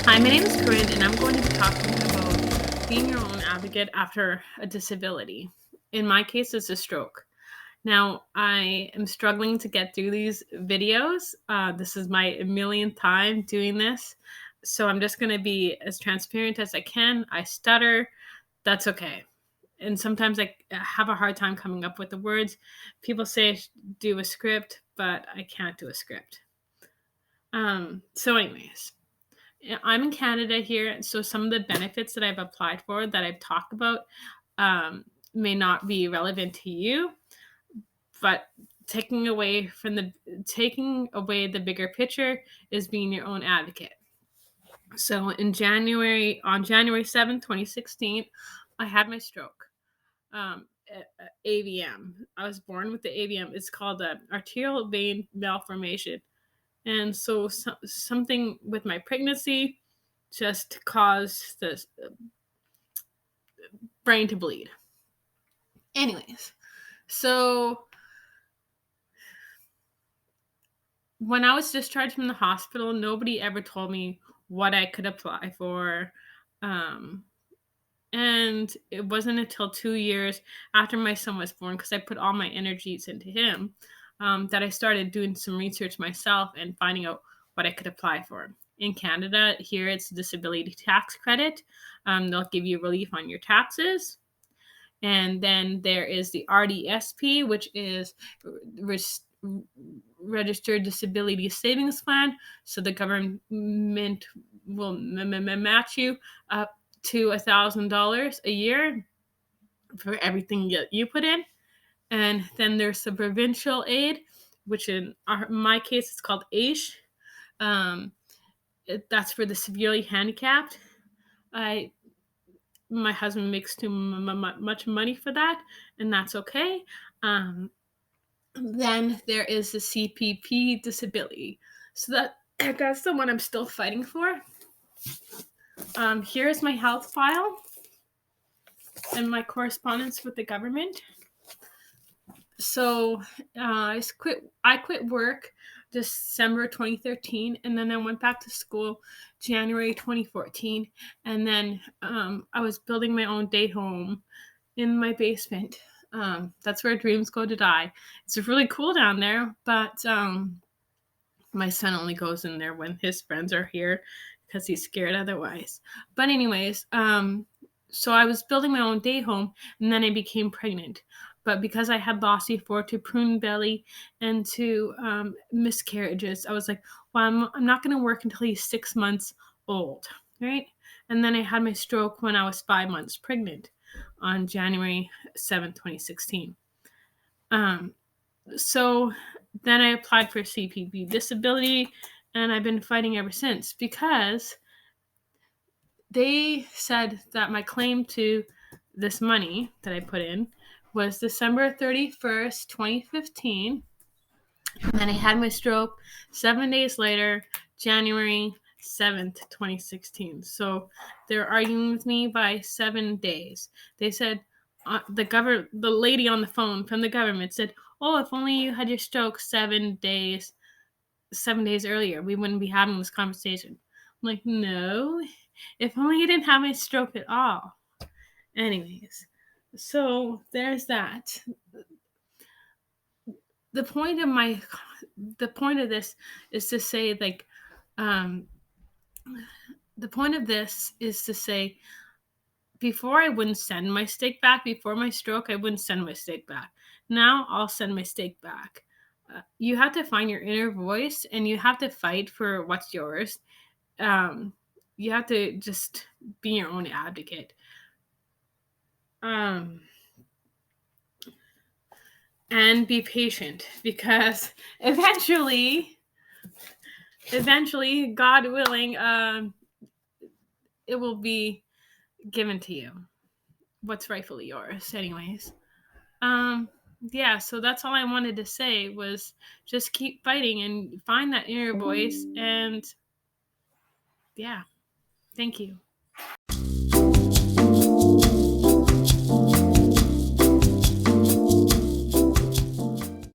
Hi, my name is Corinne, and I'm going to be talking about being your own advocate after a disability. In my case, it's a stroke. Now, I am struggling to get through these videos. This is my millionth time doing this. So I'm just going to be as transparent as I can. I stutter. That's okay. And sometimes I have a hard time coming up with the words. People say I should do a script, but I can't do a script. Anyways, I'm in Canada here, so some of the benefits that I've applied for that I've talked about may not be relevant to you, but taking away the bigger picture is being your own advocate. So on January 7th, 2016, I had my stroke. AVM. I was born with the AVM. It's called arterial vein malformation. And so something with my pregnancy just caused the brain to bleed. Anyways, so when I was discharged from the hospital, nobody ever told me what I could apply for. And it wasn't until 2 years after my son was born, because I put all my energies into him, that I started doing some research myself and finding out what I could apply for. In Canada, here it's disability tax credit. They'll give you relief on your taxes. And then there is the RDSP, which is Registered Disability Savings Plan. So the government will match you up to $1,000 a year for everything you put in. And then there's the provincial aid, which in my case it's called AISH. That's for the severely handicapped. My husband makes too much money for that, and that's okay. Then there is the CPP disability. So that's the one I'm still fighting for. Here is my health file and my correspondence with the government. So I quit work December 2013, and then I went back to school January 2014, and then I was building my own day home in my basement. That's where dreams go to die. It's really cool down there, but my son only goes in there when his friends are here because he's scared otherwise. But anyways, so I was building my own day home, and then I became pregnant. But because I had lost E4 to prune belly and to miscarriages, I was like, well, I'm not going to work until he's 6 months old, right? And then I had my stroke when I was 5 months pregnant on January 7th, 2016. So then I applied for CPP disability, and I've been fighting ever since, because they said that my claim to this money that I put in was December 31st, 2015. And then I had my stroke 7 days later, January 7th, 2016. So they're arguing with me by 7 days. They said, the lady on the phone from the government said, oh, if only you had your stroke 7 days earlier, we wouldn't be having this conversation. I'm like, no, if only you didn't have my stroke at all. Anyways, so there's that. The point of this is to say, like, the point of this is to say, before I wouldn't send my steak back. Before my stroke, I wouldn't send my steak back. Now I'll send my steak back. You have to find your inner voice, and you have to fight for what's yours. You have to just be your own advocate. And be patient, because eventually, God willing, it will be given to you what's rightfully yours. Anyways, yeah, so that's all I wanted to say, was just keep fighting and find that inner voice. And yeah, thank you.